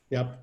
Yep.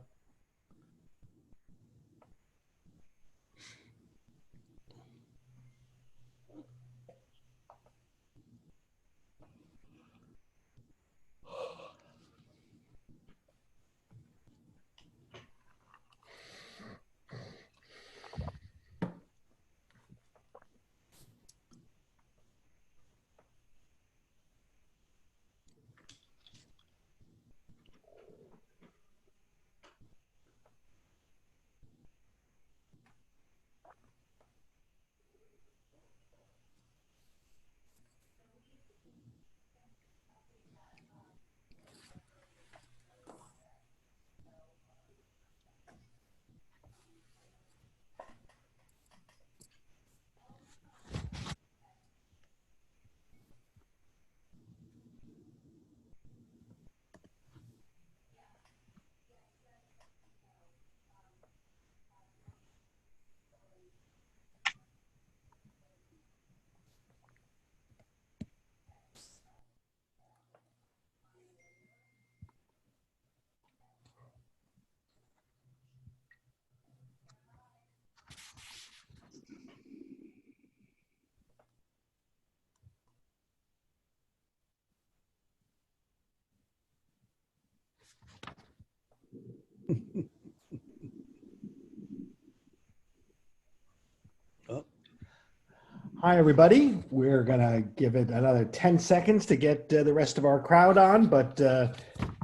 Hi, everybody. We're going to give it another 10 seconds to get the rest of our crowd on, but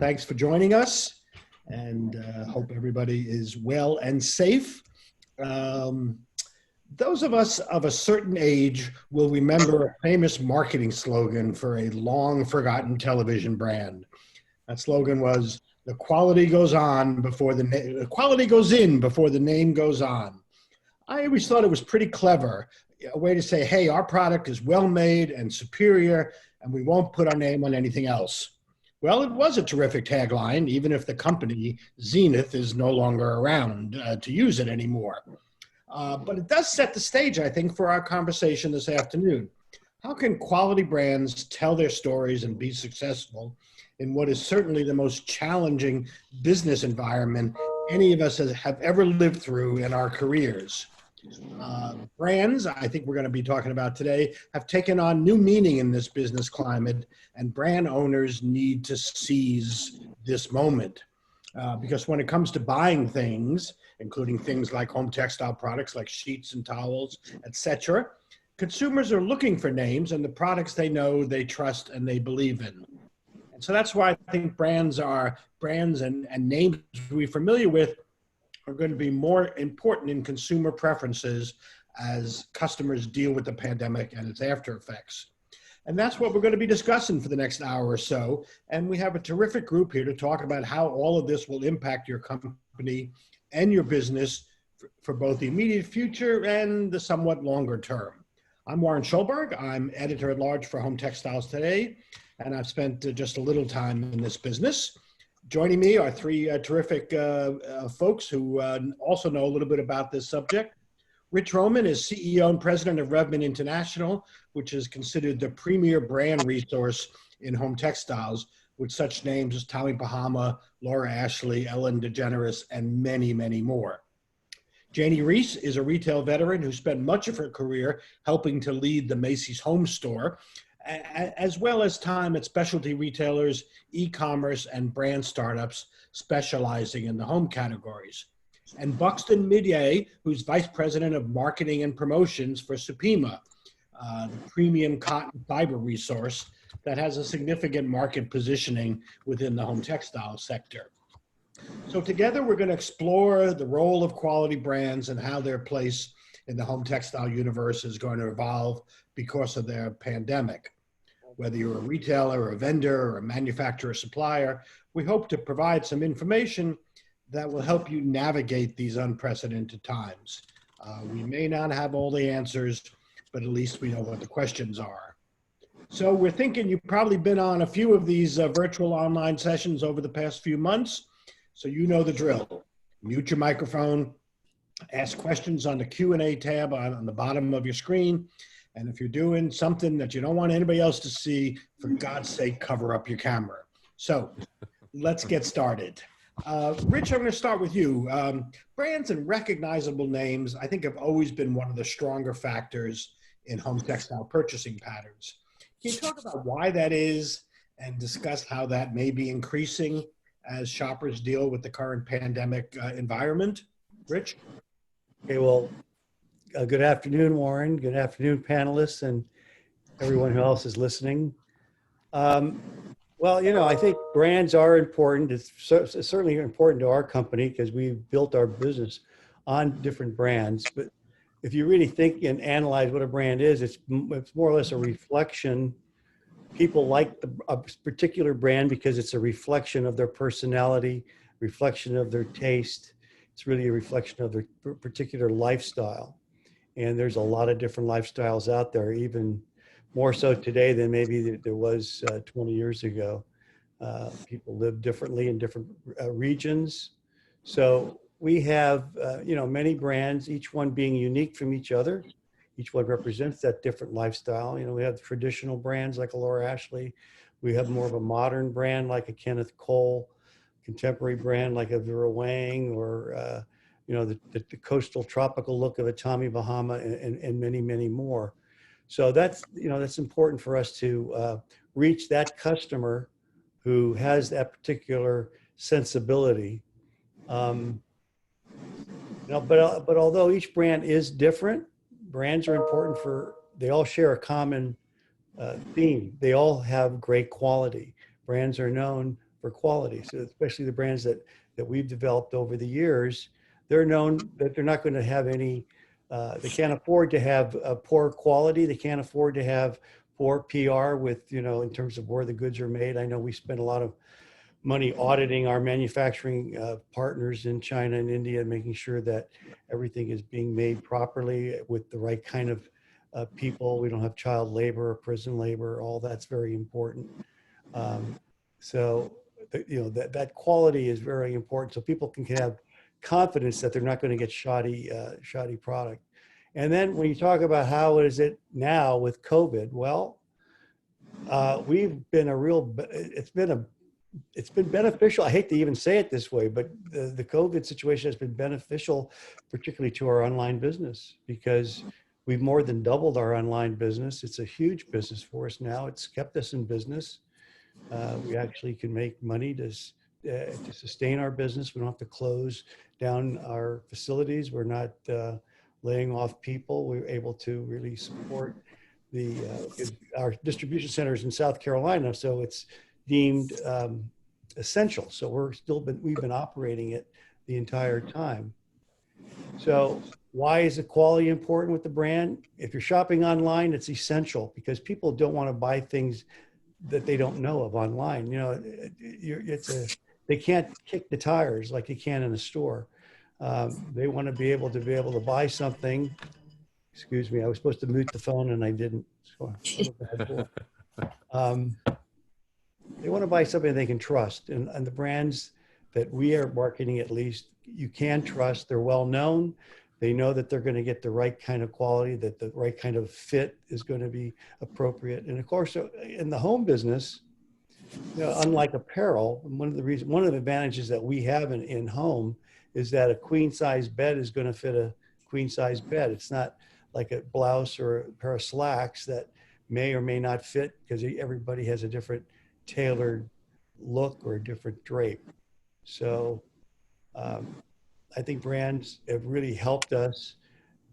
thanks for joining us, and hope everybody is well and safe. Those of us of a certain age will remember a famous marketing slogan for a long-forgotten television brand. That slogan was, "The quality goes on before the quality goes in before the name goes on." I always thought it was pretty clever, a way to say, hey, our product is well made and superior, and we won't put our name on anything else. Well, it was a terrific tagline, even if the company, Zenith, is no longer around to use it anymore. But it does set the stage, I think, for our conversation this afternoon. How can quality brands tell their stories and be successful in what is certainly the most challenging business environment any of us have ever lived through in our careers? Brands, I think we're going to be talking about today, have taken on new meaning in this business climate, and brand owners need to seize this moment. Because when it comes to buying things, including things like home textile products like sheets and towels, etc., consumers are looking for names and the products they know, they trust, and they believe in. And so that's why I think brands and names we're familiar with are going to be more important in consumer preferences as customers deal with the pandemic and its after effects. And that's what we're going to be discussing for the next hour or so. And we have a terrific group here to talk about how all of this will impact your company and your business for both the immediate future and the somewhat longer term. I'm Warren Schulberg. I'm editor-at-large for Home Textiles Today, and I've spent just a little time in this business. Joining me are three terrific folks who also know a little bit about this subject. Rich Revman is CEO and president of Revman International, which is considered the premier brand resource in home textiles, with such names as Tommy Bahama, Laura Ashley, Ellen DeGeneres, and many, many more. Janee Reis is a retail veteran who spent much of her career helping to lead the Macy's home store, as well as time at specialty retailers, e-commerce, and brand startups specializing in the home categories. And Buxton Midyette, who's vice president of marketing and promotions for SUPIMA, the premium cotton fiber resource that has a significant market positioning within the home textile sector. So together we're going to explore the role of quality brands and how their place in the home textile universe is going to evolve because of their pandemic. Whether you're a retailer or a vendor or a manufacturer or supplier, we hope to provide some information that will help you navigate these unprecedented times. We may not have all the answers, but at least we know what the questions are. So we're thinking you've probably been on a few of these virtual online sessions over the past few months, so you know the drill. Mute your microphone, ask questions on the Q&A tab on the bottom of your screen. And if you're doing something that you don't want anybody else to see, for God's sake, cover up your camera. So let's get started. Rich, I'm going to start with you. Brands and recognizable names, I think, have always been one of the stronger factors in home textile purchasing patterns. Can you talk about why that is and discuss how that may be increasing as shoppers deal with the current pandemic environment? Rich? Okay, well, good afternoon, Warren. Good afternoon, panelists, and everyone who else is listening. Well, I think brands are important. It's certainly important to our company because we've built our business on different brands. But if you really think and analyze what a brand is, it's more or less a reflection. People like a particular brand because it's a reflection of their personality, reflection of their taste. It's really a reflection of their particular lifestyle. And there's a lot of different lifestyles out there, even more so today than maybe there was 20 years ago. People live differently in different regions. So we have, many brands, each one being unique from each other. Each one represents that different lifestyle. We have traditional brands like a Laura Ashley. We have more of a modern brand like a Kenneth Cole, contemporary brand like a Vera Wang, or the coastal tropical look of a Tommy Bahama, and many, many more. So that's important for us to reach that customer who has that particular sensibility. But although each brand is different, brands are important they all share a common theme. They all have great quality. Brands are known for quality. So especially the brands that we've developed over the years, they're known that they're not going to have any, they can't afford to have poor quality. They can't afford to have poor PR with, in terms of where the goods are made. I know we spend a lot of money auditing our manufacturing partners in China and India, making sure that everything is being made properly with the right kind of people. We don't have child labor or prison labor. All that's very important. That quality is very important, so people can have confidence that they're not going to get shoddy product. And then when you talk about how is it now with COVID, well, it's been beneficial. I hate to even say it this way, but the COVID situation has been beneficial, particularly to our online business, because we've more than doubled our online business. It's a huge business for us now. It's kept us in business. We actually can make money to sustain our business. We don't have to close down our facilities. We're not laying off people. We're able to really support our distribution centers in South Carolina. So it's deemed essential. So we've been operating it the entire time. So why is the quality important with the brand? If you're shopping online, it's essential because people don't want to buy things that they don't know of online. They can't kick the tires like you can in a store. They want to be able to buy something. Excuse me, I was supposed to mute the phone and I didn't. So they want to buy something they can trust, and the brands that we are marketing, at least, you can trust. They're well known. They know that they're going to get the right kind of quality, that the right kind of fit is going to be appropriate. And of course, in the home business, unlike apparel, one of the advantages that we have in home is that a queen size bed is going to fit a queen size bed. It's not like a blouse or a pair of slacks that may or may not fit because everybody has a different tailored look or a different drape. So I think brands have really helped us.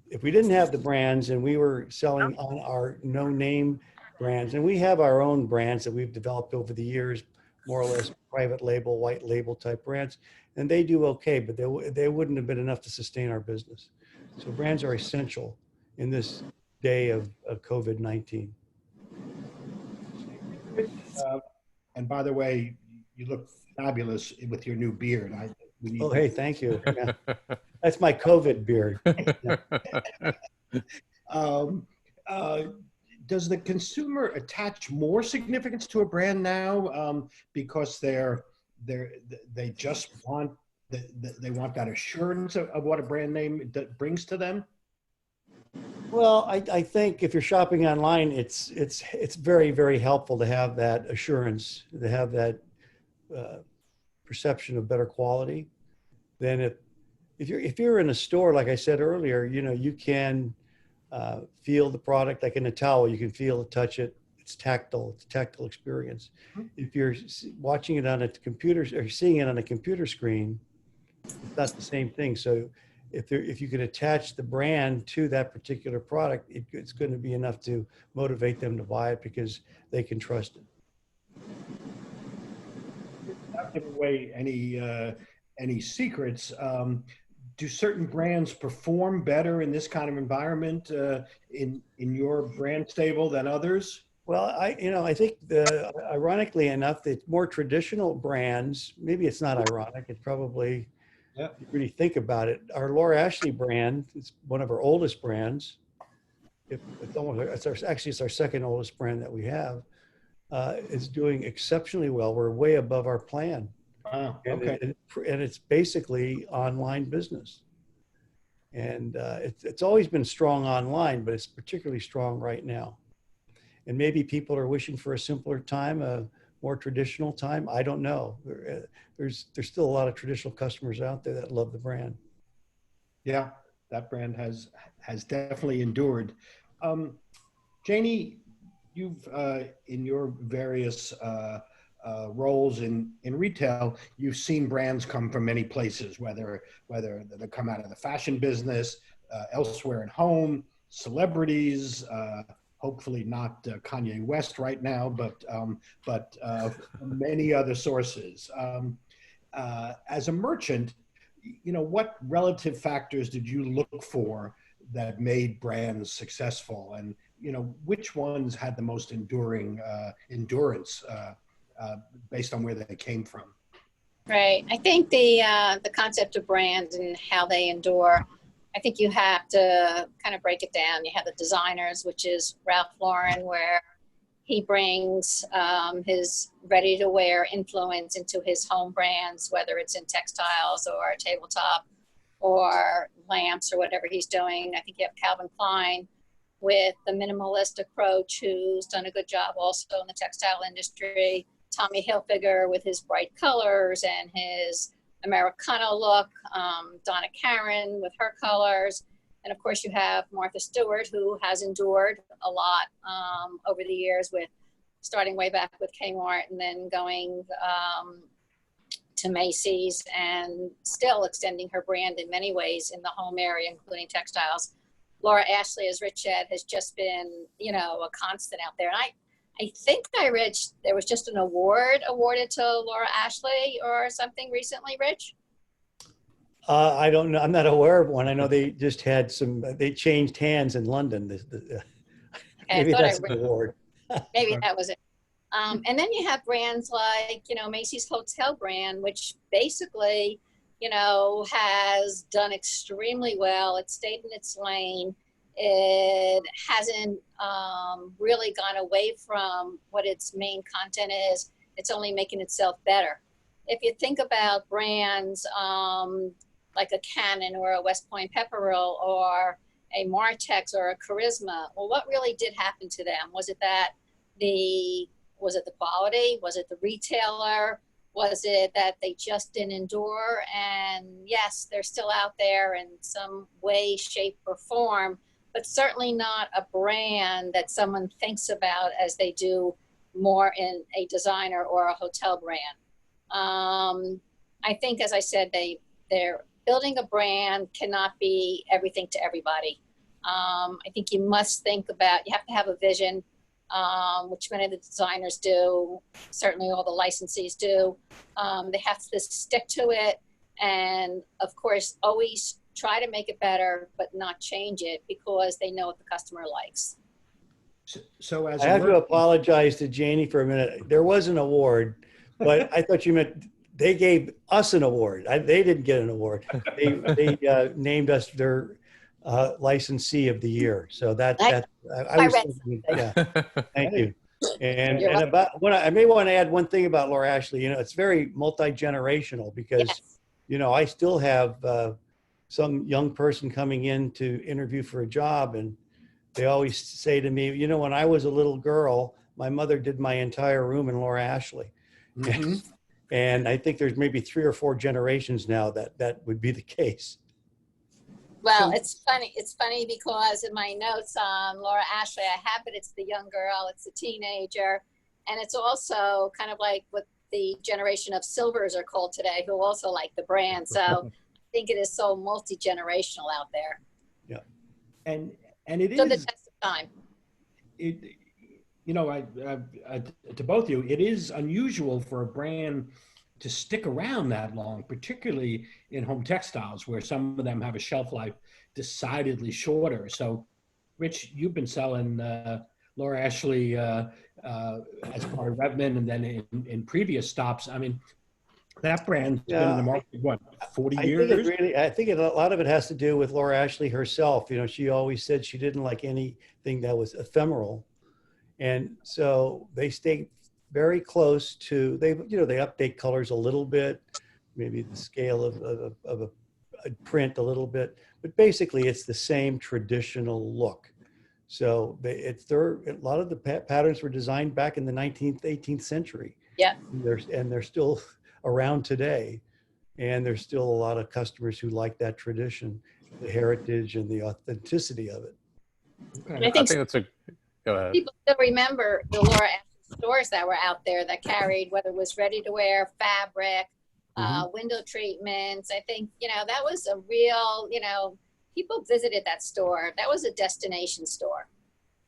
If we didn't have the brands and we were selling on our no-name brands, and we have our own brands that we've developed over the years, more or less private label, white label type brands, and they do okay, but they wouldn't have been enough to sustain our business. So brands are essential in this day of COVID-19. And by the way, you look fabulous with your new beard. Oh, hey, thank you. Yeah. That's my COVID beard. Does the consumer attach more significance to a brand now because they just want they want that assurance of what a brand name brings to them? Well, I think if you're shopping online, it's very, very helpful to have that assurance, to have that perception of better quality, then if you're in a store, like I said earlier, you can feel the product like in a towel. You can feel it, touch it. It's tactile. It's a tactile experience. If you're watching it on a computer or seeing it on a computer screen, it's not the same thing. So if you could attach the brand to that particular product, it's going to be enough to motivate them to buy it because they can trust it. Not giving away any secrets. Do certain brands perform better in this kind of environment in your brand stable than others? Well, I think ironically enough, the more traditional brands, maybe it's not ironic, it's probably, Yeah. if you really think about it, our Laura Ashley brand is one of our oldest brands. It's our second oldest brand that we have. Is doing exceptionally well. We're way above our plan. Wow. And, Okay. and it's basically online business. And it's always been strong online, but it's particularly strong right now. And maybe people are wishing for a simpler time, a more traditional time. I don't know. There's still a lot of traditional customers out there that love the brand. Yeah, that brand has definitely endured. Janee, you've in your various roles in retail, you've seen brands come from many places, whether they come out of the fashion business, elsewhere at home, celebrities, hopefully not Kanye West right now, but many other sources. As a merchant, what relative factors did you look for that made brands successful, and which ones had the most enduring endurance based on where they came from? Right. I think the concept of brands and how they endure, I think you have to kind of break it down. You have the designers, which is Ralph Lauren, where he brings his ready-to-wear influence into his home brands, whether it's in textiles or tabletop or lamps or whatever he's doing. I think you have Calvin Klein with the minimalist approach, who's done a good job also in the textile industry. Tommy Hilfiger with his bright colors and his Americana look. Donna Karan with her colors. And of course you have Martha Stewart, who has endured a lot over the years, with starting way back with Kmart and then going to Macy's, and still extending her brand in many ways in the home area, including textiles. Laura Ashley, as Rich said, has just been, a constant out there. And I think I read there was just an award awarded to Laura Ashley or something recently, Rich? I don't know. I'm not aware of one. I know they just had they changed hands in London. Maybe that's an award. Maybe that was it. And then you have brands like, Macy's Hotel brand, which basically, has done extremely well. It stayed in its lane. It hasn't really gone away from what its main content is. It's only making itself better. If you think about brands like a Canon or a West Point Pepperell or a Martex or a Charisma, well, what really did happen to them? Was it the quality? Was it the retailer? Was it that they just didn't endure? And yes, they're still out there in some way, shape, or form, but certainly not a brand that someone thinks about as they do more in a designer or a hotel brand. I think, as I said, they're building a brand cannot be everything to everybody. I think you must think about, you have to have a vision, which many of the designers do, certainly all the licensees do. They have to stick to it, and of course always try to make it better, but not change it, because they know what the customer likes. So as I have to apologize to Janee for a minute. There was an award, but I thought you meant they gave us an award. They didn't get an award. They named us their licensee of the year. So I was thinking, yeah. Thank you. And I may want to add one thing about Laura Ashley. It's very multi-generational, because I still have some young person coming in to interview for a job, and they always say to me, when I was a little girl, my mother did my entire room in Laura Ashley. Mm-hmm. And I think there's maybe 3 or 4 generations now that would be the case. Well, it's funny. It's funny because in my notes on Laura Ashley, I have it. It's the young girl. It's the teenager, and it's also kind of like what the generation of Silvers are called today, who also like the brand. So I think it is so multi-generational out there. Yeah, and it So is the test of time. it. You know, to both of you, it is unusual for a brand to stick around that long, particularly in home textiles, where some of them have a shelf life decidedly shorter. So, Rich, you've been selling Laura Ashley as part of Revman, and then in previous stops. I mean, that brand's been in the market, what, 40 years? I think a lot of it has to do with Laura Ashley herself. You know, she always said she didn't like anything that was ephemeral. And so they stay very close to, they update colors a little bit, maybe the scale of a print a little bit, but basically it's the same traditional look. So a lot of the patterns were designed back in the 19th, 18th century. Yeah. And they're still around today. And there's still a lot of customers who like that tradition, the heritage and the authenticity of it. Okay. I think that's a, go ahead. People still remember the Laura Ashley stores that were out there that carried, whether it was ready to wear, fabric, window treatments. I think, that was a real, people visited that store. That was a destination store.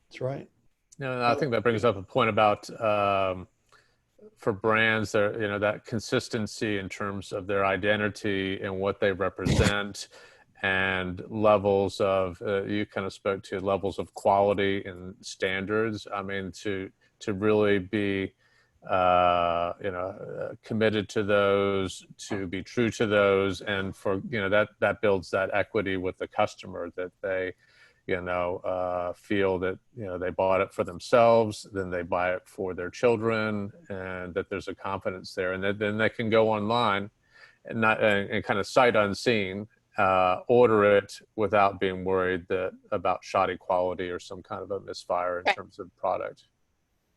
That's right. I think that brings up a point about for brands that, that consistency in terms of their identity and what they represent. And levels of, you kind of spoke to levels of quality and standards. I mean, to really be, committed to those, to be true to those, and for, that builds that equity with the customer, that they, feel that, they bought it for themselves, then they buy it for their children, and that there's a confidence there, and then they can go online and kind of sight unseen, order it without being worried about shoddy quality or some kind of a misfire in terms of product.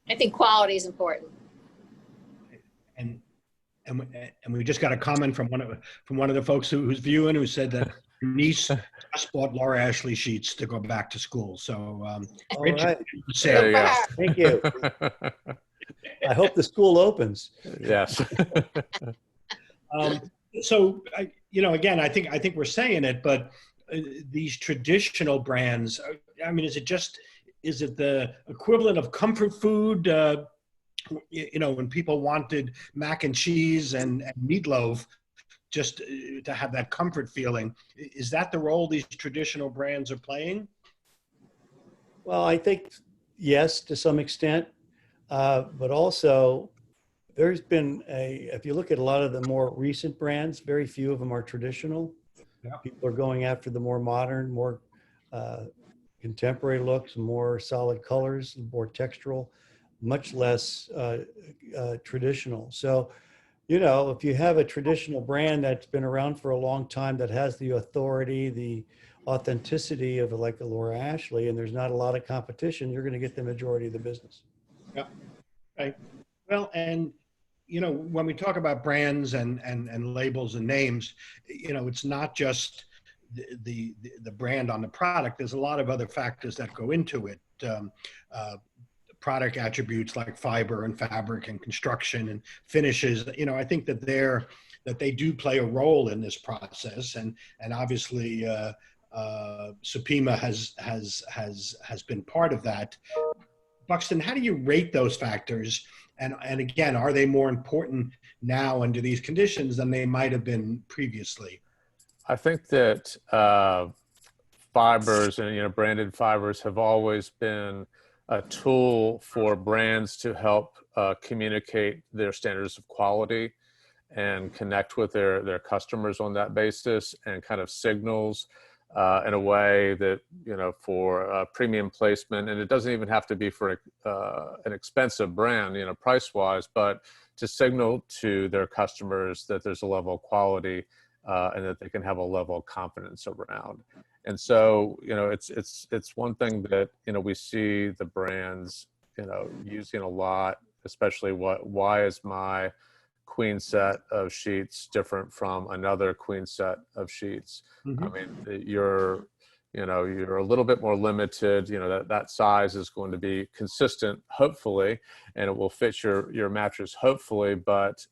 I think quality is important. And we just got a comment from one of the folks who's viewing, who said that her niece just bought Laura Ashley sheets to go back to school. So, right. Thank you. I hope the school opens. Yes. So, again, I think we're saying it, but these traditional brands, I mean, is it the equivalent of comfort food? When people wanted mac and cheese and meatloaf, just to have that comfort feeling, is that the role these traditional brands are playing? Well, I think yes, to some extent, but also there's been if you look at a lot of the more recent brands, very few of them are traditional. Yeah. People are going after the more modern, more contemporary looks, more solid colors, more textural, much less traditional. So, if you have a traditional brand that's been around for a long time, that has the authority, the authenticity of like a Laura Ashley, and there's not a lot of competition, you're going to get the majority of the business. Yeah. Right. Well, and when we talk about brands and labels and names, it's not just the brand on the product. There's a lot of other factors that go into it. Product attributes like fiber and fabric and construction and finishes. I think that they do play a role in this process, and obviously SUPIMA has been part of that. Buxton, how do you rate those factors? And again, are they more important now under these conditions than they might have been previously? I think that fibers and branded fibers have always been a tool for brands to help communicate their standards of quality and connect with their customers on that basis, and kind of signals in a way that, for premium placement, and it doesn't even have to be for an expensive brand, price-wise, but to signal to their customers that there's a level of quality and that they can have a level of confidence around. And so, it's one thing that, we see the brands, using a lot, especially why is my queen set of sheets different from another queen set of sheets. Mhm. I mean, you're a little bit more limited. That size is going to be consistent, hopefully, and it will fit your mattress, hopefully. But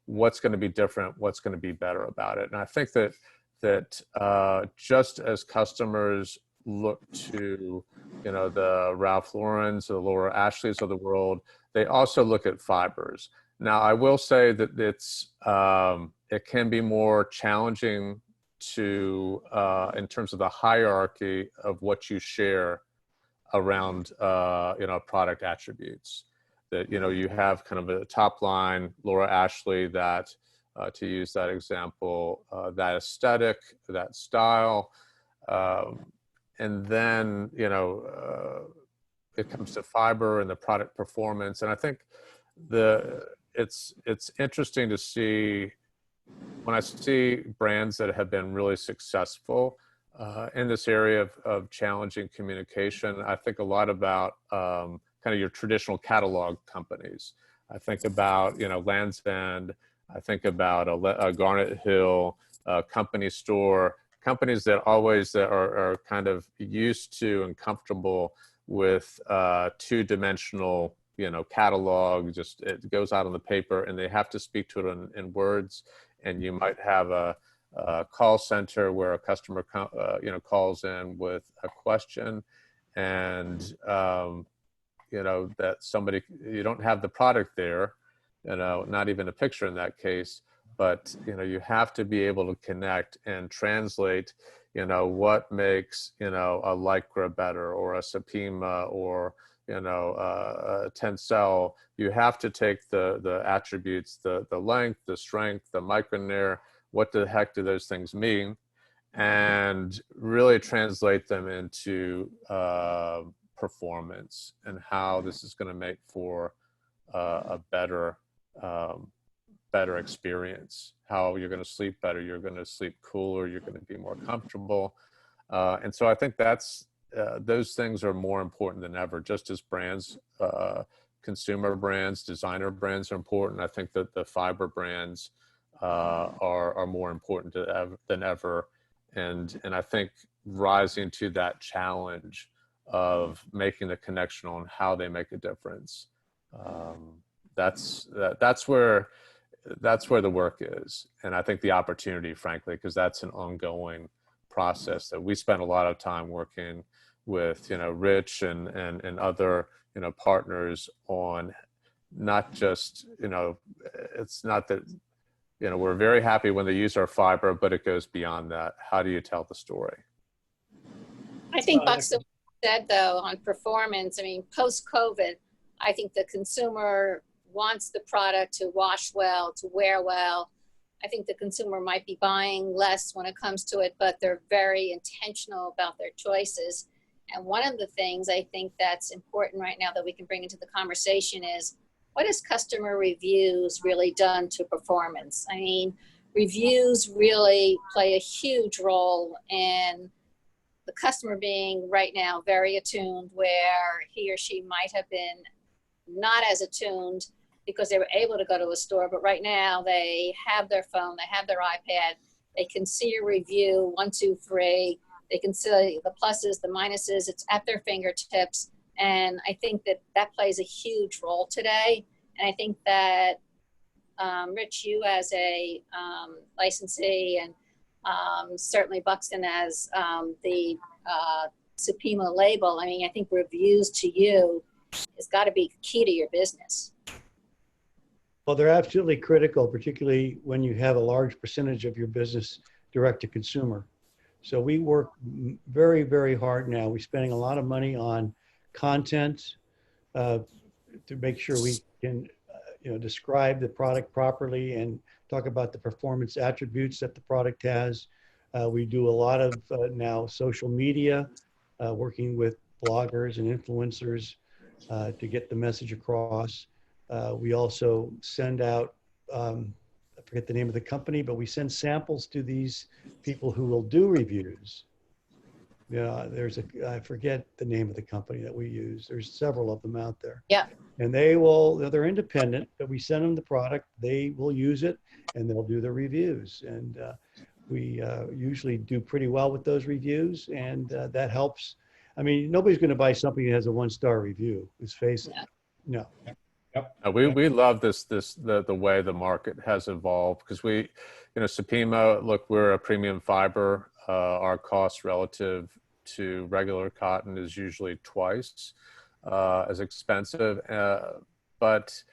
what's going to be different? What's going to be better about it? And I think that just as customers look to the Ralph Laurens, the Laura Ashleys of the world, they also look at fibers. Now, I will say that it can be more challenging to in terms of the hierarchy of what you share around product attributes. That you have kind of a top line Laura Ashley that to use that example, that aesthetic, that style, and then it comes to fiber and the product performance. And I think it's interesting to see when I see brands that have been really successful in this area of challenging communication. I think a lot about kind of your traditional catalog companies. I think about Land's End. I think about a Garnet Hill, Company Store, companies that are kind of used to and comfortable with two-dimensional catalog. Just it goes out on the paper and they have to speak to it in words. And you might have a call center where a customer calls in with a question, and that somebody, you don't have the product there, not even a picture in that case, but you have to be able to connect and translate what makes a Lycra better, or a SUPIMA, or a Tencel. You have to take the attributes, the length, the strength, the micronear, what the heck do those things mean, and really translate them into performance and how this is going to make for a better experience, how you're going to sleep better, you're going to sleep cooler, you're going to be more comfortable. And so I think those things are more important than ever, just as brands, consumer brands, designer brands are important. I think that the fiber brands are more important than ever. And I think rising to that challenge of making the connection on how they make a difference, that's where the work is. And I think the opportunity, frankly, because that's an ongoing process that we spend a lot of time working with, Rich and other, partners on, not just, it's not that, we're very happy when they use our fiber, but it goes beyond that. How do you tell the story? I think Buxton said, though, on performance, I mean, post-COVID, I think the consumer wants the product to wash well, to wear well. I think the consumer might be buying less when it comes to it, but they're very intentional about their choices. And one of the things I think that's important right now that we can bring into the conversation is, what has customer reviews really done to performance? I mean, reviews really play a huge role in the customer being right now very attuned, where he or she might have been not as attuned because they were able to go to a store, but right now they have their phone, they have their iPad, they can see a review, 1, 2, 3, they can see the pluses, the minuses, it's at their fingertips. And I think that plays a huge role today. And I think that, Rich, you as a licensee, and certainly Buxton as the SUPIMA label, I mean, I think reviews to you has got to be key to your business. Well, they're absolutely critical, particularly when you have a large percentage of your business direct to consumer. So we work very, very hard now. We're spending a lot of money on content to make sure we can describe the product properly and talk about the performance attributes that the product has. We do a lot of now social media, working with bloggers and influencers to get the message across. We also send out, I forget the name of the company, but we send samples to these people who will do reviews. I forget the name of the company that we use. There's several of them out there. Yeah. and they're independent, but we send them the product, they will use it, and they'll do the reviews. And we usually do pretty well with those reviews, and that helps. I mean, nobody's going to buy something that has a 1-star review, let's face it. No. We love the way the market has evolved, because SUPIMA, look, we're a premium fiber. Our cost relative to regular cotton is usually twice as expensive, but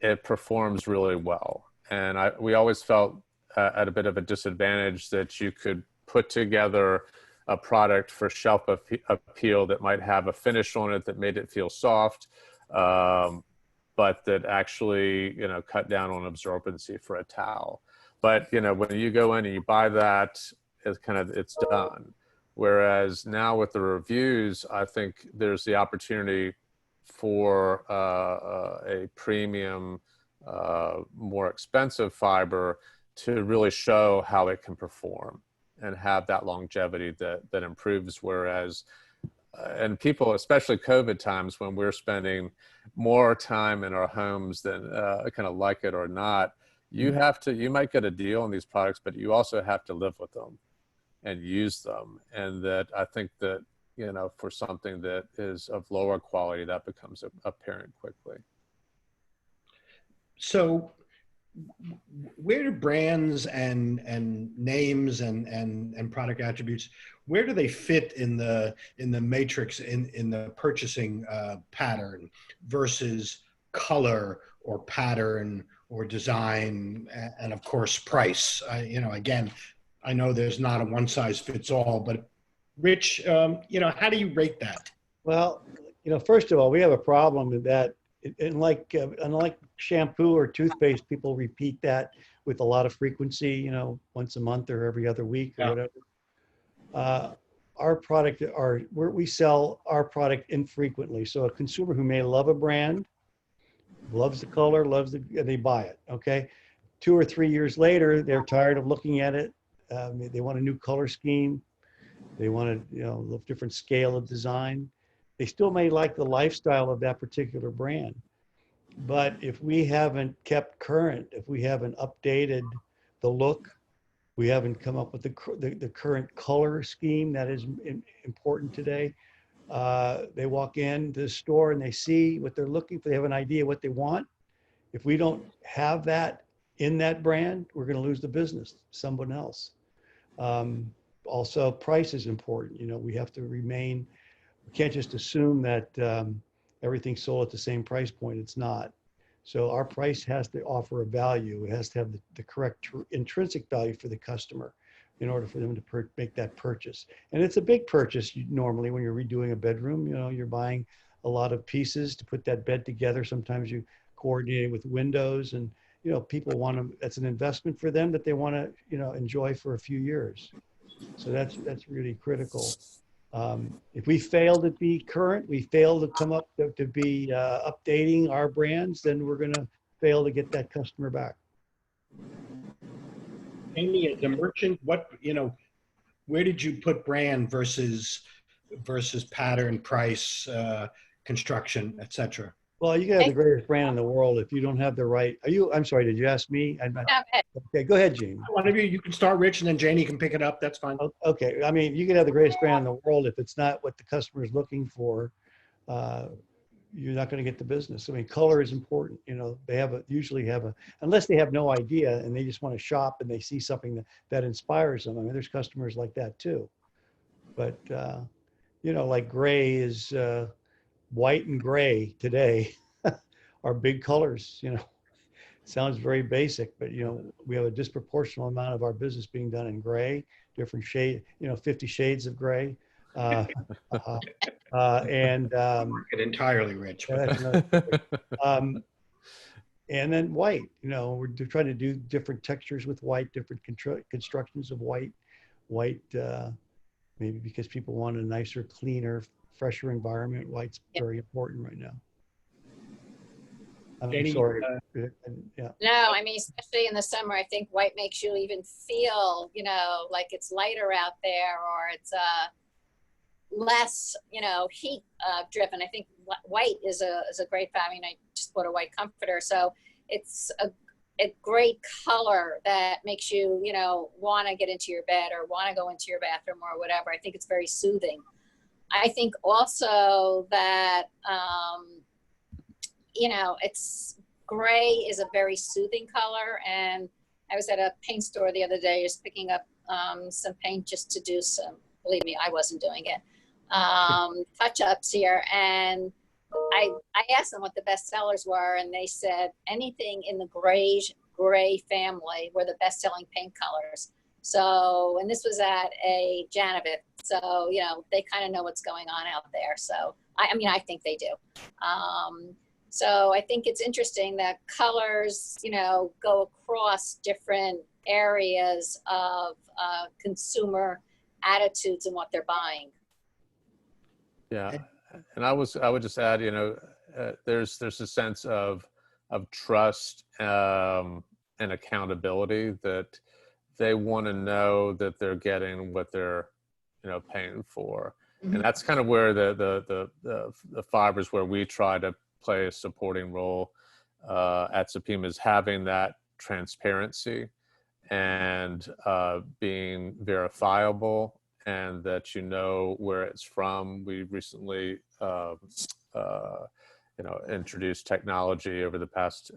it performs really well. And we always felt at a bit of a disadvantage that you could put together a product for shelf appeal that might have a finish on it that made it feel soft, but that actually, cut down on absorbency for a towel. But, when you go in and you buy that, it's done. Whereas now with the reviews, I think there's the opportunity for a premium, more expensive fiber to really show how it can perform and have that longevity that improves. Whereas, and people, especially COVID times, when we're spending more time in our homes than kind of like it or not, you might get a deal on these products, but you also have to live with them and use them. And that I think that, for something that is of lower quality, that becomes apparent quickly. So where do brands and names and product attributes, where do they fit in the matrix in the purchasing pattern versus color or pattern or design, and of course price? Again, I know there's not a one size fits all, but Rich, how do you rate that? Well, first of all, we have a problem with that. Unlike shampoo or toothpaste, people repeat that with a lot of frequency, once a month or every other week or whatever. Our product, we sell our product infrequently. So a consumer who may love a brand, loves the color, they buy it. Okay, 2 or 3 years later, they're tired of looking at it. They want a new color scheme. They want a different scale of design. They still may like the lifestyle of that particular brand. But if we haven't kept current, if we haven't updated the look, we haven't come up with the current color scheme that is important today, they walk into the store and they see what they're looking for. They have an idea what they want. If we don't have that in that brand, we're going to lose the business to someone else. Also, price is important. We have to we can't just assume that everything's sold at the same price point. It's not. So our price has to offer a value. It has to have the correct intrinsic value for the customer in order for them to make that purchase. And it's a big purchase normally when you're redoing a bedroom. You're buying a lot of pieces to put that bed together. Sometimes you coordinate it with windows, and people want to. That's an investment for them that they want to enjoy for a few years. So that's really critical. If we fail to be current, we fail to come up to be updating our brands, then we're going to fail to get that customer back. Amy, as a merchant, where did you put brand versus pattern, price, construction, etc.? Well, you can have the greatest brand in the world if you don't have the right. I'm sorry, did you ask me? Okay, go ahead, Gene. One of you can start, Rich, and then Janee can pick it up. That's fine. Okay, I mean, you can have the greatest brand in the world if it's not what the customer is looking for. You're not going to get the business. I mean, color is important. They usually have unless they have no idea and they just want to shop and they see something that inspires them. I mean, there's customers like that too. But like gray is. White and gray today are big colors. Sounds very basic, but we have a disproportional amount of our business being done in gray, different shade, 50 shades of gray, and entirely Rich. And then white. We're trying to do different textures with white, different constructions of white, maybe because people want a nicer, cleaner, fresher environment. White's very important right now. I'm sorry. Yeah. No, I mean, especially in the summer, I think white makes you even feel, like it's lighter out there, or it's less, you know, heat driven. I think white is a great fabric. I mean, I just bought a white comforter, so it's a great color that makes you, you know, want to get into your bed or want to go into your bathroom or whatever. I think it's very soothing. I think also that, you know, it's gray is a very soothing color. And I was at a paint store the other day just picking up some paint just to do some, believe me, I wasn't doing it, touch-ups here. And I asked them what the best sellers were, and they said anything in the gray family were the best-selling paint colors. So, and this was at a Janee, so, you know, they kind of know what's going on out there. So, I mean, I think they do. So I think it's interesting that colors, you know, go across different areas of consumer attitudes and what they're buying. Yeah, and I would just add, you know, there's a sense of trust and accountability, that they want to know that they're getting what they're, you know, paying for. And that's kind of where the fibers, where we try to play a supporting role at SUPIMA, is having that transparency and being verifiable, and that you know where it's from. We recently you know, introduced technology over the past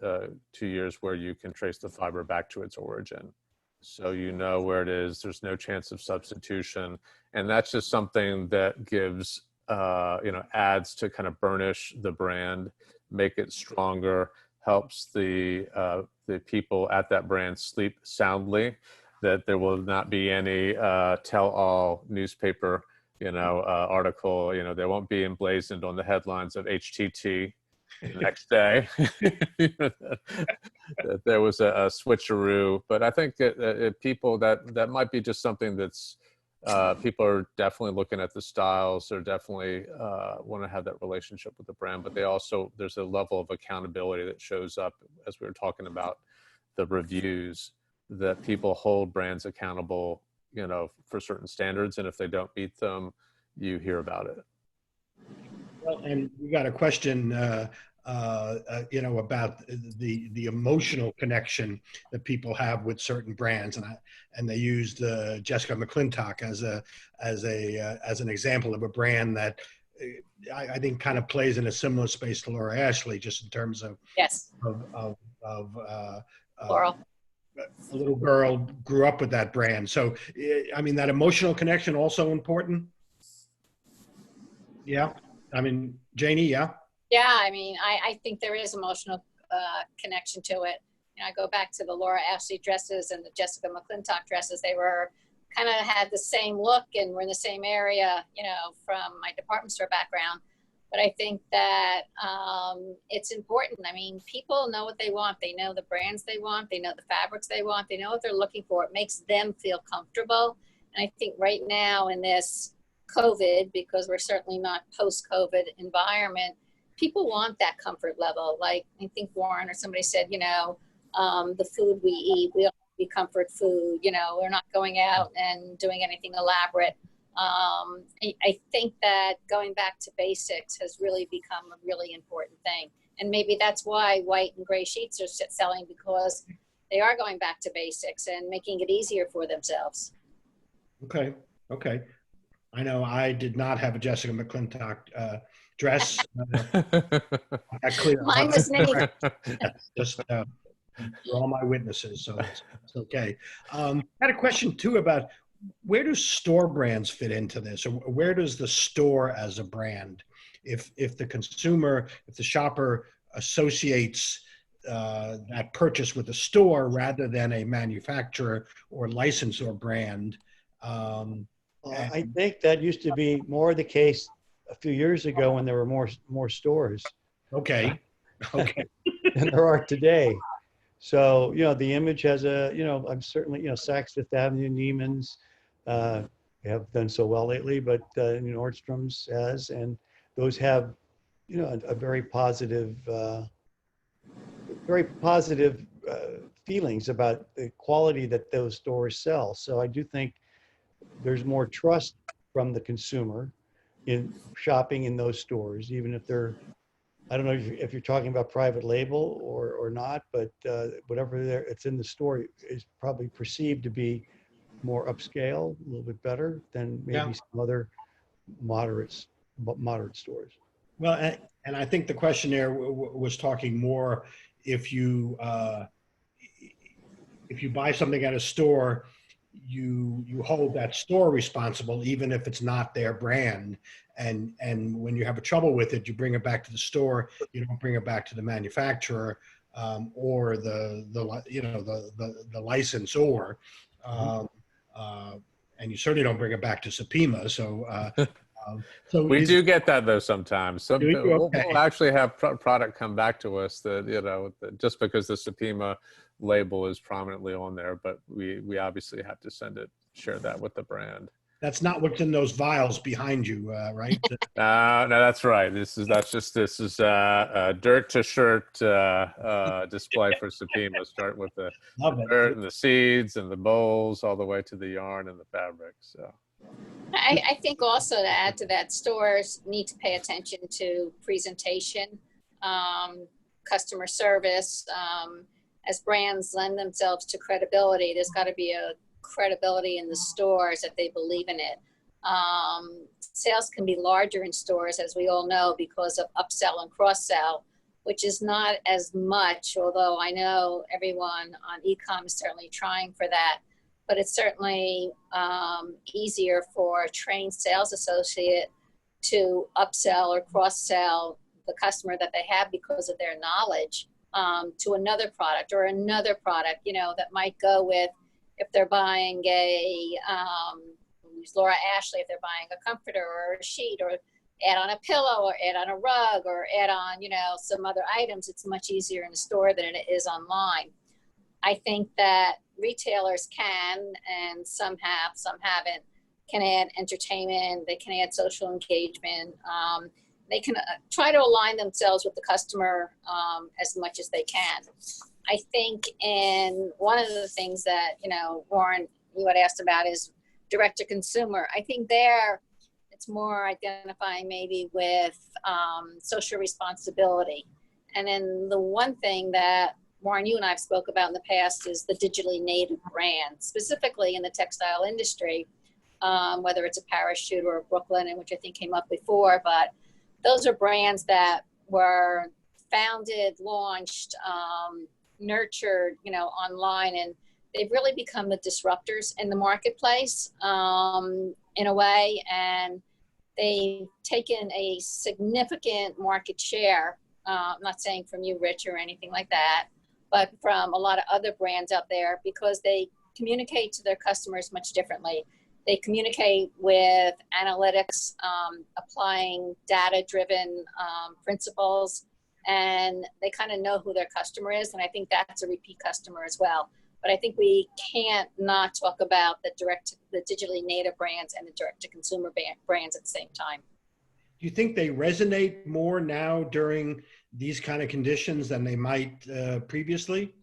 2 years where you can trace the fiber back to its origin. So you know where it is, there's no chance of substitution. And that's just something that gives, you know, adds to kind of burnish the brand, make it stronger, helps the people at that brand sleep soundly, that there will not be any tell-all newspaper, you know, article, you know, there won't be emblazoned on the headlines of HTT the next day that there was a switcheroo. But I think people, that might be just something that's people are definitely looking at the styles. They're definitely want to have that relationship with the brand, but they also, there's a level of accountability that shows up, as we were talking about the reviews, that people hold brands accountable, you know, for certain standards, and if they don't meet them, you hear about it. Well, and we got a question, you know, about the emotional connection that people have with certain brands, and they used Jessica McClintock as an example of a brand that I think kind of plays in a similar space to Laura Ashley, just in terms of Yes. Laurel. A little girl grew up with that brand. So, I mean, that emotional connection also important. Yeah. I mean, Janee, yeah. Yeah, I mean, I think there is emotional connection to it. You know, I go back to the Laura Ashley dresses and the Jessica McClintock dresses. They were kind of had the same look and were in the same area, you know, from my department store background. But I think that it's important. I mean, people know what they want. They know the brands they want. They know the fabrics they want. They know what they're looking for. It makes them feel comfortable. And I think right now in this COVID, because we're certainly not post-COVID environment, people want that comfort level. Like I think Warren or somebody said, you know, the food we eat, we don't be comfort food. You know, we're not going out and doing anything elaborate. I think that going back to basics has really become a really important thing. And maybe that's why white and gray sheets are selling, because they are going back to basics and making it easier for themselves. Okay. Okay. I know I did not have a Jessica McClintock dress. Clear. Mine was Nate. Just you're all my witnesses, so it's okay. I had a question too about, where do store brands fit into this, or where does the store as a brand, if the consumer, if the shopper associates that purchase with a store rather than a manufacturer or licensor brand? I think that used to be more the case a few years ago when there were more stores. Okay. Okay. Than there are today. So, you know, the Image has a, you know, I'm certainly, you know, Saks Fifth Avenue, Neiman's have done so well lately, but Nordstrom's has, and those have, you know, a very positive feelings about the quality that those stores sell. So I do think there's more trust from the consumer. in shopping in those stores, even if they're, I don't know if you're talking about private label or not, but whatever it's in the store is probably perceived to be more upscale, a little bit better than maybe some other moderate stores. Well, and I think the question there was talking more if you buy something at a store, you hold that store responsible, even if it's not their brand. And when you have a trouble with it, you bring it back to the store. You don't bring it back to the manufacturer or the licensor. And you certainly don't bring it back to SUPIMA. So we do get that though sometimes. We'll actually have product come back to us that just because the SUPIMA label is prominently on there, but we obviously have to share that with the brand. That's not what's in those vials behind you, right? No, that's right. This is a dirt to shirt display for SUPIMA. Start with the dirt and the seeds and the bowls, all the way to the yarn and the fabric. So. I think also to add to that, stores need to pay attention to presentation, customer service. As brands lend themselves to credibility, there's got to be a credibility in the stores that they believe in it. Sales can be larger in stores, as we all know, because of upsell and cross-sell, which is not as much, although I know everyone on e-com is certainly trying for that. But it's certainly easier for a trained sales associate to upsell or cross-sell the customer that they have because of their knowledge to another product that might go with, if they're buying use Laura Ashley, if they're buying a comforter or a sheet, or add on a pillow or add on a rug or add on, some other items, it's much easier in a store than it is online. I think that retailers can, and some have, some haven't, can add entertainment, they can add social engagement, they can try to align themselves with the customer as much as they can. I think in one of the things that, Warren, you had asked about is direct to consumer. I think there it's more identifying maybe with social responsibility. And then the one thing that Warren, you and I have spoke about in the past is the digitally native brand, specifically in the textile industry, whether it's a Parachute or a Brooklyn, which I think came up before, but those are brands that were founded, launched, nurtured, online, and they've really become the disruptors in the marketplace in a way, and they've taken a significant market share. I'm not saying from you, Rich, or anything like that, but from a lot of other brands out there, because they communicate to their customers much differently. They communicate with analytics, applying data-driven principles, and they kind of know who their customer is, and I think that's a repeat customer as well. But I think we can't not talk about the digitally native brands and the direct-to-consumer brands at the same time. Do you think they resonate more now during these kind of conditions than they might previously?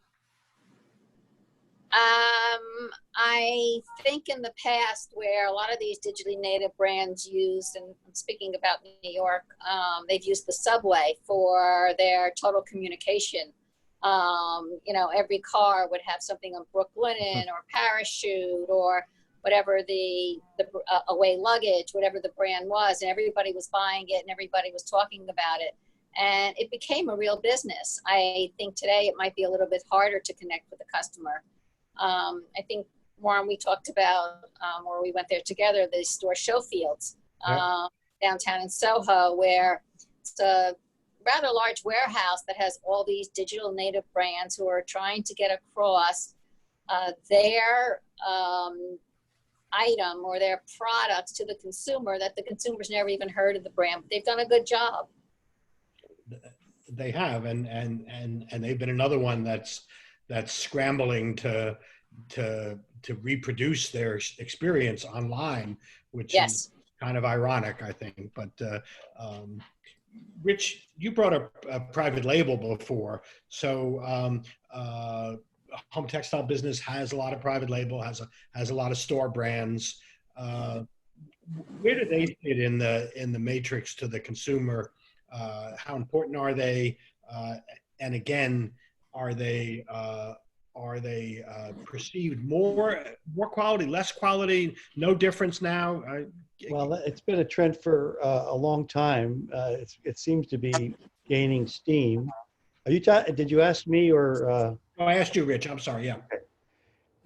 I think in the past, where a lot of these digitally native brands used, and I'm speaking about New York, they've used the subway for their total communication. Every car would have something on Brooklyn or Parachute or whatever the away luggage, whatever the brand was, and everybody was buying it and everybody was talking about it. And it became a real business. I think today it might be a little bit harder to connect with the customer. I think, Warren, we talked about, or we went there together, the store show fields downtown in Soho, where it's a rather large warehouse that has all these digital native brands who are trying to get across their item or their products to the consumer that the consumer's never even heard of the brand. But they've done a good job. They have, and they've been another one that's scrambling to reproduce their experience online, which is kind of ironic, I think. But Rich, you brought up a private label before, so home textile business has a lot of private label, has a lot of store brands. where do they fit in the matrix to the consumer? How important are they? And again, are they perceived more quality, less quality, no difference now? Well, it's been a trend for a long time. It seems to be gaining steam. Did you ask me or? Oh, I asked you, Rich. I'm sorry. Yeah.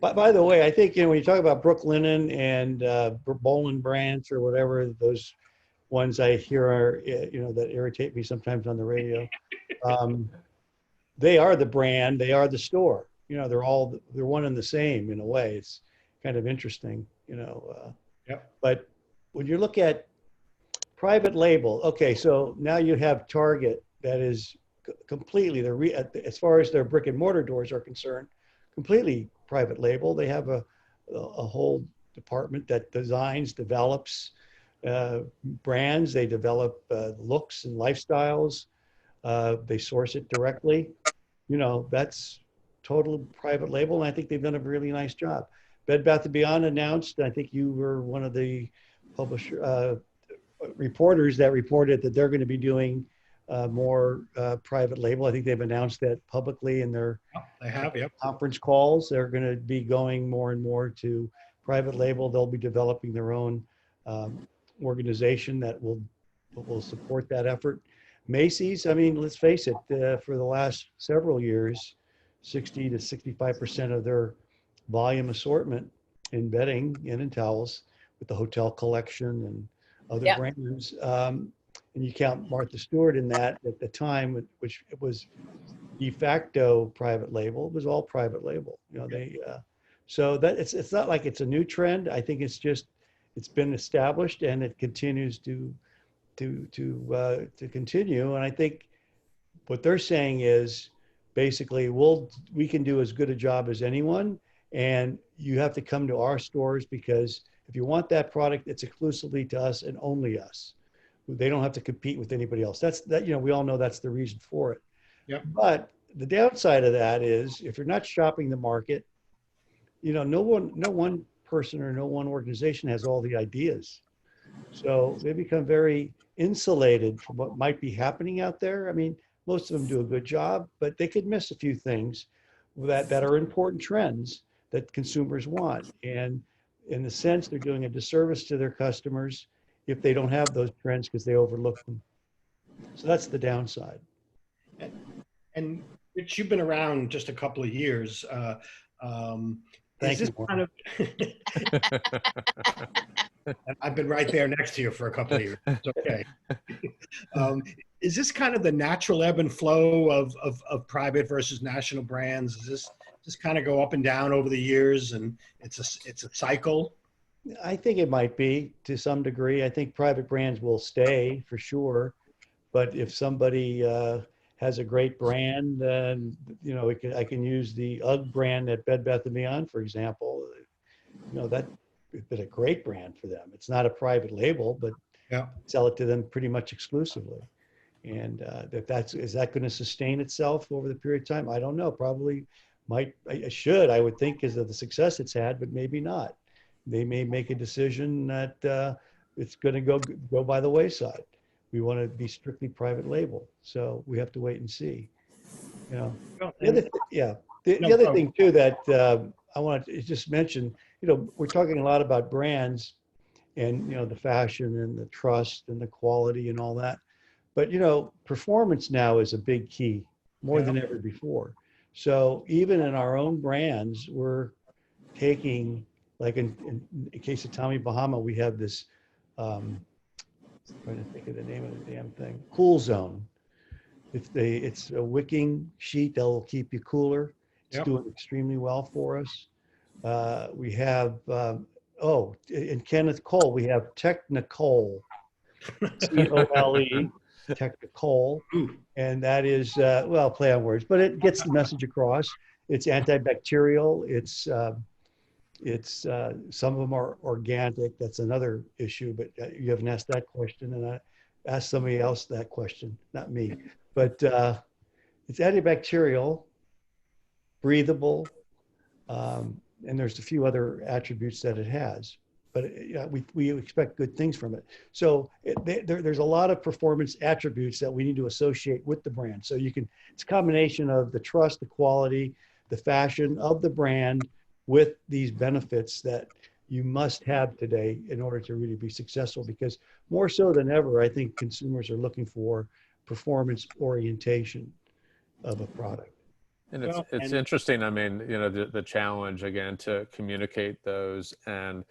By the way, I think when you talk about Brooklinen and Bolin Brands or whatever, those ones I hear are that irritate me sometimes on the radio. They are the brand. They are the store. They're one and the same in a way. It's kind of interesting. Yep. But when you look at private label, okay, so now you have Target that is completely as far as their brick and mortar doors are concerned, completely private label. They have a whole department that designs, develops brands. They develop looks and lifestyles. They source it directly. That's total private label, and I think they've done a really nice job. Bed Bath & Beyond announced, I think you were one of the reporters that reported that they're going to be doing more private label. I think they've announced that publicly in their conference calls. They're going to be going more and more to private label. They'll be developing their own organization that will support that effort. Macy's, I mean, let's face it, for the last several years, 60 to 65% of their volume assortment in bedding and in towels with the hotel collection and other brands. And you count Martha Stewart in that at the time, which it was de facto private label. It was all private label. So that it's not like it's a new trend. I think it's been established and it continues to continue. And I think what they're saying is basically we can do as good a job as anyone, and you have to come to our stores because if you want that product, it's exclusively to us and only us. They don't have to compete with anybody else. We all know that's the reason for it. Yep. But the downside of that is if you're not shopping the market, no one person or no one organization has all the ideas. So they become very insulated from what might be happening out there. I mean, most of them do a good job, but they could miss a few things that are important trends that consumers want. And in a sense, they're doing a disservice to their customers if they don't have those trends because they overlook them. So that's the downside. And Rich, you've been around just a couple of years. Thank you. Kind of I've been right there next to you for a couple of years. It's okay. Is this kind of the natural ebb and flow of private versus national brands? Is this just kind of go up and down over the years, and it's a cycle? I think it might be to some degree. I think private brands will stay for sure, but if somebody has a great brand, then I can use the UGG brand at Bed Bath & Beyond, for example. That it's been a great brand for them. It's not a private label, but sell it to them pretty much exclusively. And is that going to sustain itself over the period of time? I don't know. Probably I would think, because of the success it's had, but maybe not. They may make a decision that it's going to go by the wayside. We want to be strictly private label. So we have to wait and see. The other thing too that I want to just mention, we're talking a lot about brands and, the fashion and the trust and the quality and all that. But, performance now is a big key, more than ever before. So even in our own brands, we're taking, like in case of Tommy Bahama, we have this, I'm trying to think of the name of the damn thing, Cool Zone. It's a wicking sheet that will keep you cooler. It's doing extremely well for us. We have, in Kenneth Cole, we have Technicole, C-O-L-E, Technicole. And that is, play on words, but it gets the message across. It's antibacterial. It's some of them are organic. That's another issue, but you haven't asked that question. And I asked somebody else that question, not me. But it's antibacterial, breathable, and there's a few other attributes that it has. but we expect good things from it. So there's a lot of performance attributes that we need to associate with the brand. So it's a combination of the trust, the quality, the fashion of the brand with these benefits that you must have today in order to really be successful, because more so than ever, I think consumers are looking for performance orientation of a product. And it's interesting. I mean, the challenge again to communicate those, and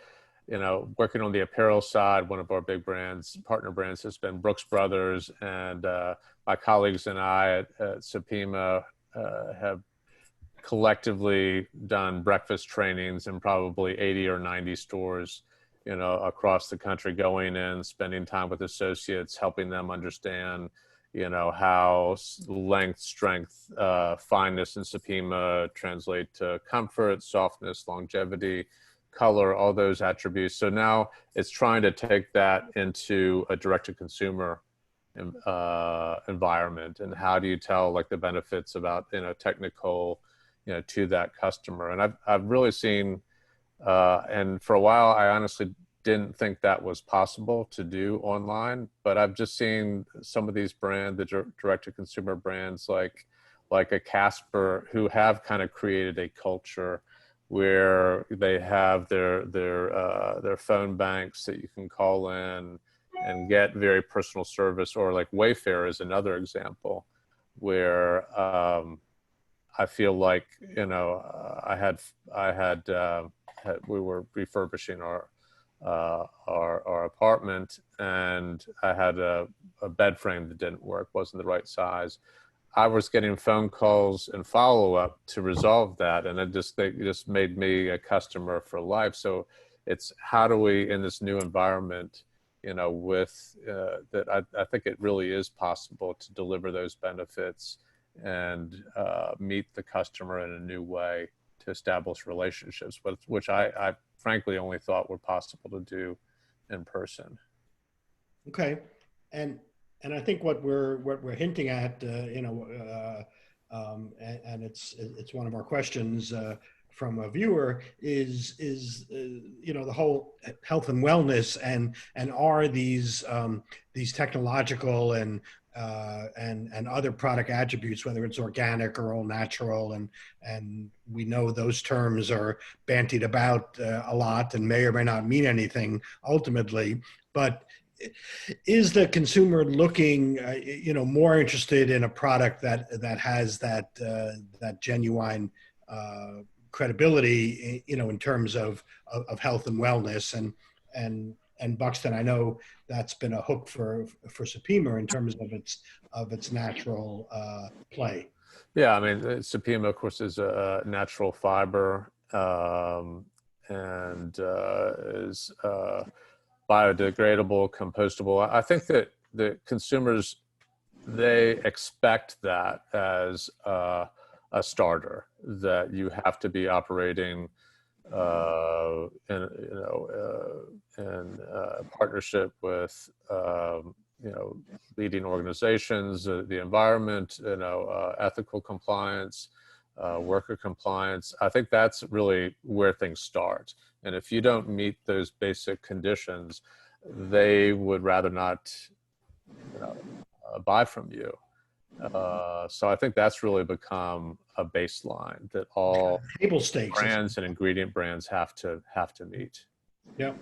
working on the apparel side, one of our big partner brands has been Brooks Brothers, and my colleagues and I at SUPIMA have collectively done breakfast trainings in probably 80 or 90 stores, across the country, going in, spending time with associates, helping them understand how length, strength, fineness in SUPIMA translate to comfort, softness, longevity, color, all those attributes. So now it's trying to take that into a direct-to-consumer environment, and how do you tell like the benefits about technical to that customer. And I've really seen, and for a while I honestly didn't think that was possible to do online, but I've just seen some of these the direct-to-consumer brands like a Casper, who have kind of created a culture where they have their phone banks that you can call in and get very personal service, or like Wayfair is another example where I feel like we were refurbishing our apartment, and I had a bed frame that didn't work, wasn't the right size. I was getting phone calls and follow up to resolve that, and it just made me a customer for life. So it's how do we, in this new environment, with that, I think it really is possible to deliver those benefits and meet the customer in a new way to establish relationships, which I frankly only thought were possible to do in person. Okay, and I think what we're hinting at, and it's one of our questions from a viewer is the whole health and wellness, and are these technological and other product attributes, whether it's organic or all natural, and we know those terms are bantied about a lot and may or may not mean anything ultimately, but is the consumer looking more interested in a product that has that genuine credibility in terms of health and wellness, and Buxton, I know that's been a hook for SUPIMA in terms of its natural play. Yeah, I mean, SUPIMA, of course, is a natural fiber, and is biodegradable, compostable. I think that the consumers, they expect that as a starter, that you have to be operating in partnership with leading organizations, the environment, ethical compliance, worker compliance. I think that's really where things start. And if you don't meet those basic conditions, they would rather not buy from you. So I think that's really become a baseline that all table stakes brands and ingredient brands have to meet. Yeah.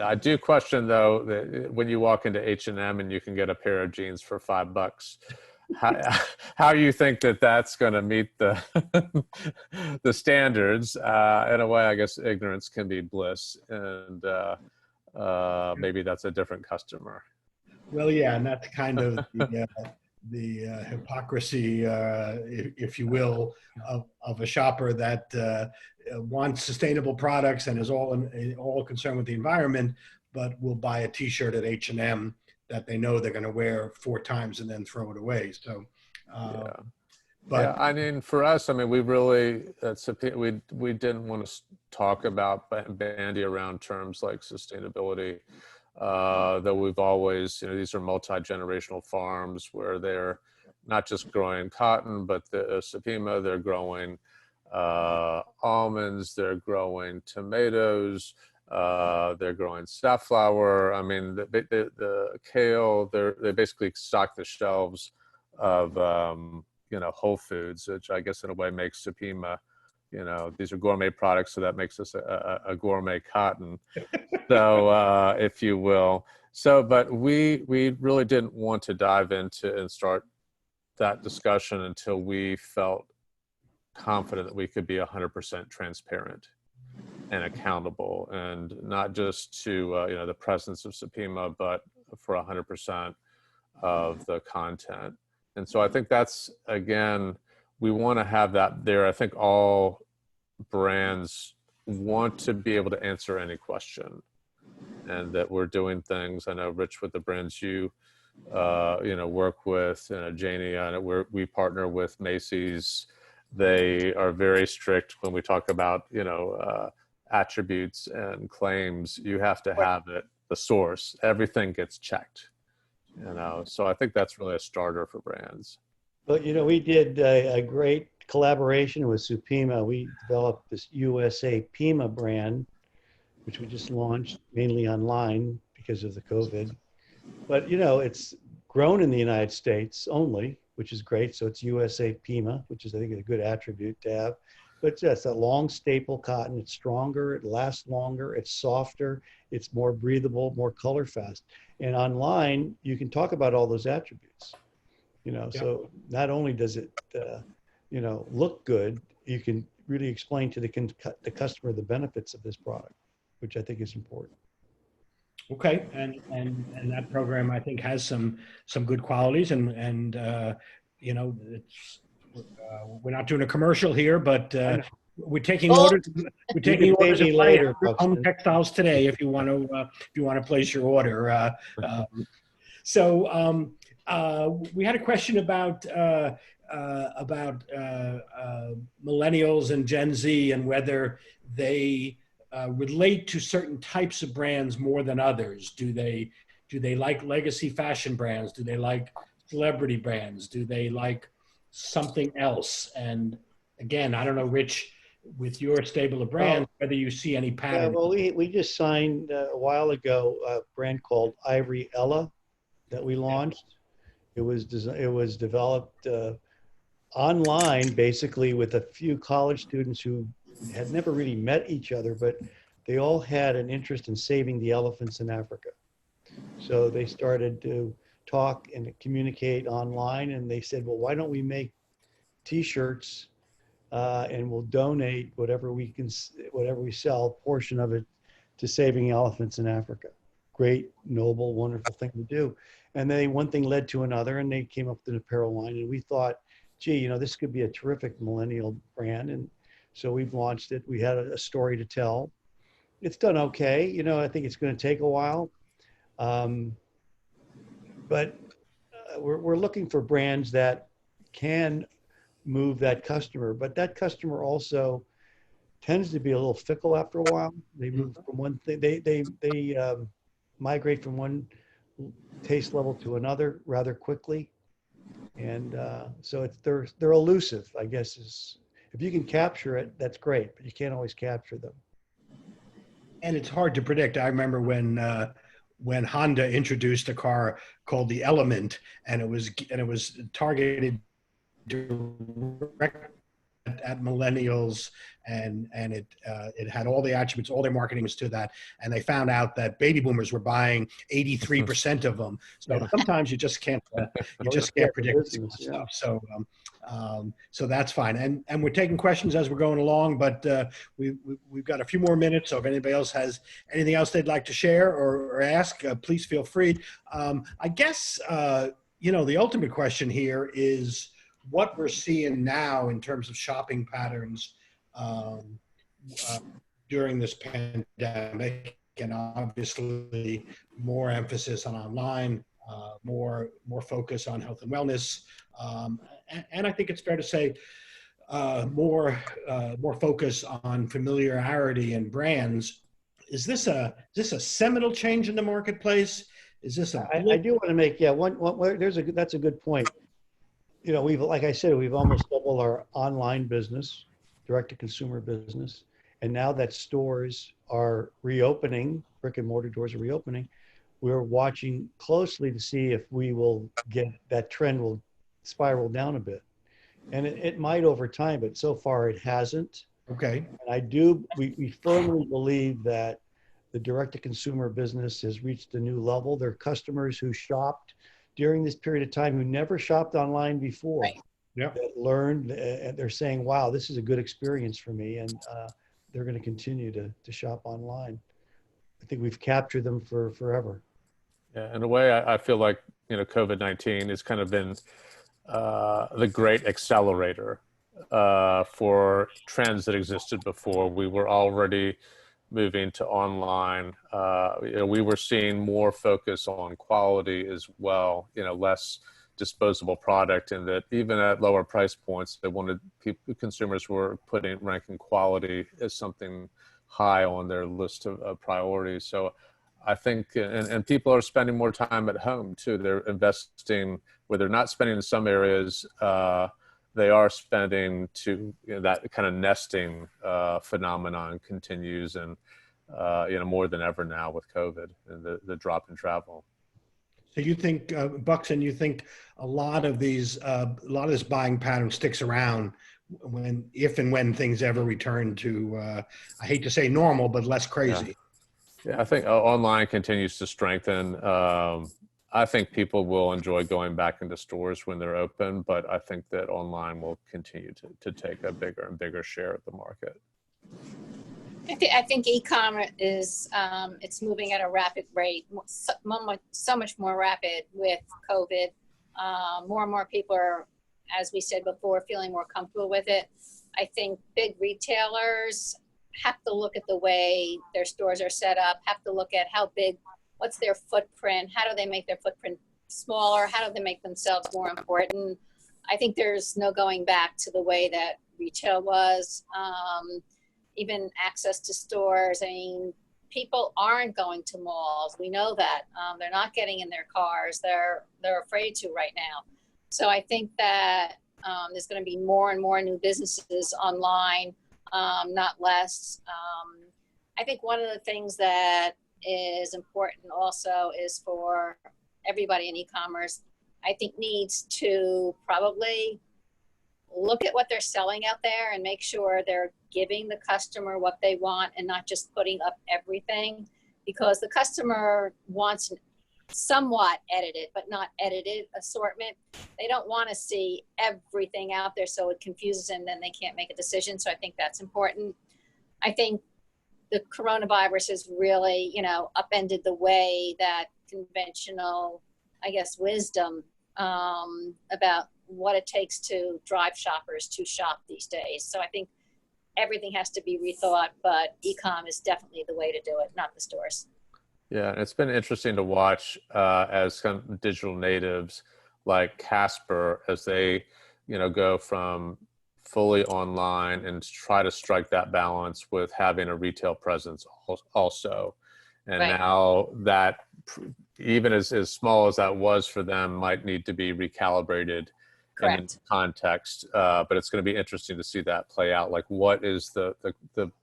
I do question, though, that when you walk into H&M and you can get a pair of jeans for $5, how you think that that's going to meet the the standards? In a way, I guess ignorance can be bliss, and maybe that's a different customer. Well, yeah, and that's kind of the hypocrisy, if you will, of a shopper that wants sustainable products and is all concerned with the environment, but will buy a T-shirt at H&M that they know they're going to wear 4 times and then throw it away. So, but yeah, I mean, for us, I mean, we really we didn't want to talk about bandy around terms like sustainability. Though we've always, these are multi-generational farms where they're not just growing cotton, but the SUPIMA, they're growing almonds, they're growing tomatoes, they're growing safflower. I mean, the kale, they basically stock the shelves of, Whole Foods, which I guess in a way makes SUPIMA, these are gourmet products, so that makes us a gourmet cotton, so if you will. So, but we really didn't want to dive into and start that discussion until we felt confident that we could be 100% transparent and accountable, and not just to the presence of SUPIMA, but for 100% of the content. And so I think that's, again, we want to have that there. I think all brands want to be able to answer any question, and that we're doing things. I know, Rich, with the brands you work with, Janee, we partner with Macy's. They are very strict when we talk about attributes and claims. You have to have it, the source. Everything gets checked. So I think that's really a starter for brands. Well, we did a great collaboration with SUPIMA. We developed this SUPIMA brand, which we just launched mainly online because of the COVID. But, it's grown in the United States only, which is great. So it's SUPIMA, which is, I think, a good attribute to have. But it's a long staple cotton. It's stronger. It lasts longer. It's softer. It's more breathable, more color fast. And online, you can talk about all those attributes. So not only does it, look good, you can really explain to the customer the benefits of this product, which I think is important. Okay, and that program, I think, has some good qualities, and it's we're not doing a commercial here, but we're taking orders. We're taking orders later. Home Textiles today, if you want to place your order. So we had a question about millennials and Gen Z, and whether they relate to certain types of brands more than others. Do they like legacy fashion brands? Do they like celebrity brands? Do they like something else? And again, I don't know, Rich, with your stable of brands, whether you see any pattern. Yeah, well, we just signed a while ago a brand called Ivory Ella that we launched. It was developed online, basically, with a few college students who had never really met each other, but they all had an interest in saving the elephants in Africa. So they started to talk and communicate online, and they said, well, why don't we make T-shirts and we'll donate whatever we sell, a portion of it, to saving elephants in Africa. Great, noble, wonderful thing to do. And then one thing led to another, and they came up with an apparel line, and we thought, gee, this could be a terrific millennial brand. And so we've launched it. We had a story to tell. It's done okay. I think it's going to take a while. But we're looking for brands that can move that customer. But that customer also tends to be a little fickle after a while. They move from one thing. They migrate from one taste level to another rather quickly. And so they're elusive, I guess. If you can capture it, that's great, but you can't always capture them. And it's hard to predict. I remember when Honda introduced a car called the Element, and it was targeted direct at millennials, and it had all the attributes, all their marketing was to that, and they found out that baby boomers were buying 83% of them. So sometimes you just can't predict stuff. So that's fine, and we're taking questions as we're going along, but we've got a few more minutes. So if anybody else has anything else they'd like to share or ask, please feel free. I guess the ultimate question here is what we're seeing now in terms of shopping patterns during this pandemic, and obviously more emphasis on online, more focus on health and wellness, and I think it's fair to say more focus on familiarity and brands. Is this a seminal change in the marketplace? Is this I do want to make that's a good point. Like I said, we've almost doubled our online business. direct-to-consumer business. And now that stores are reopening, brick and mortar doors are reopening, we're watching closely to see if we will get that trend will spiral down a bit. And it might over time, but so far it hasn't. Okay. And we firmly believe that the direct-to-consumer business has reached a new level. There are customers who shopped during this period of time who never shopped online before. Right. Yep. That learned, and they're saying, wow, this is a good experience for me. And they're going to continue to shop online. I think we've captured them for forever. Yeah, in a way, I feel like, COVID-19 has kind of been the great accelerator for trends that existed before. We were already moving to online. We were seeing more focus on quality as well, less disposable product, and that even at lower price points, they wanted consumers were ranking quality as something high on their list of priorities. So I think, and people are spending more time at home too. They're investing, where they're not spending in some areas, they are spending to, that kind of nesting phenomenon continues, and more than ever now with COVID and the drop in travel. So you think, Buxton, you think a lot of this buying pattern sticks around if and when things ever return to, I hate to say normal, but less crazy. Yeah, I think online continues to strengthen. I think people will enjoy going back into stores when they're open, but I think that online will continue to take a bigger and bigger share of the market. I think e-commerce is, it's moving at a rapid rate, so much more rapid with COVID. More and more people are, as we said before, feeling more comfortable with it. I think big retailers have to look at the way their stores are set up, have to look at how big, what's their footprint, how do they make their footprint smaller, how do they make themselves more important. I think there's no going back to the way that retail was. Even access to stores. I mean, people aren't going to malls. We know that. They're not getting in their cars. They're afraid to right now. So I think that there's going to be more and more new businesses online, not less. I think one of the things that is important also is for everybody in e-commerce, I think needs to probably look at what they're selling out there and make sure they're giving the customer what they want and not just putting up everything, because the customer wants somewhat edited, but not edited assortment. They don't want to see everything out there, so it confuses them, then they can't make a decision. So I think that's important. I think the coronavirus has really, upended the way that conventional, wisdom about what it takes to drive shoppers to shop these days. So I think everything has to be rethought, but e-com is definitely the way to do it, not the stores. Yeah, it's been interesting to watch as kind of digital natives like Casper, as they, go from fully online and try to strike that balance with having a retail presence also. And right. Now that, even as small as that was for them, might need to be recalibrated. Correct. In context, but it's going to be interesting to see that play out. Like, what is the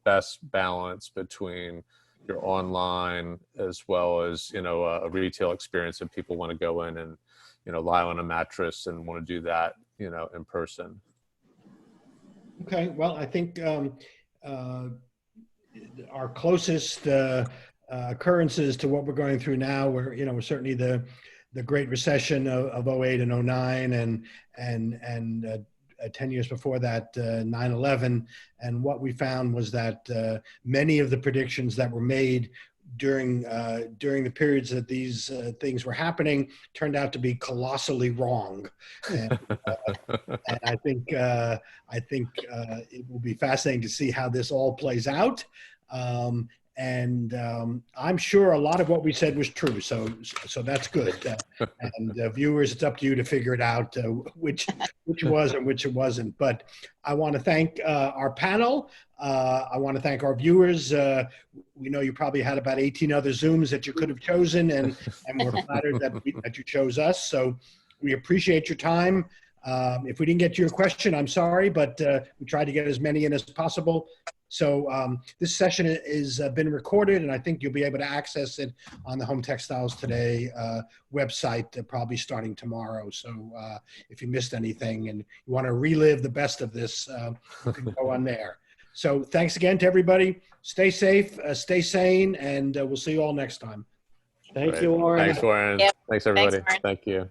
best balance between your online as well as, a retail experience, and people want to go in and, lie on a mattress and want to do that, in person. Okay. Well, I think our closest occurrences to what we're going through now were, certainly the Great Recession of 08 and 09 and 10 years before that, 9/11. And what we found was that many of the predictions that were made during the periods that these things were happening turned out to be colossally wrong. And I think it will be fascinating to see how this all plays out. And I'm sure a lot of what we said was true, so that's good. And viewers, it's up to you to figure it out which was and which it wasn't. But I want to thank our panel. I want to thank our viewers. We know you probably had about 18 other Zooms that you could have chosen, and we're flattered that you chose us. So we appreciate your time. If we didn't get to your question, I'm sorry, but we tried to get as many in as possible. So this session is been recorded, and I think you'll be able to access it on the Home Textiles Today website, probably starting tomorrow. So if you missed anything and you want to relive the best of this, you can go on there. So thanks again to everybody. Stay safe, stay sane, and we'll see you all next time. Thank you, Warren. Thanks, Warren. Yep. Thanks, everybody. Thanks, Warren. Thank you.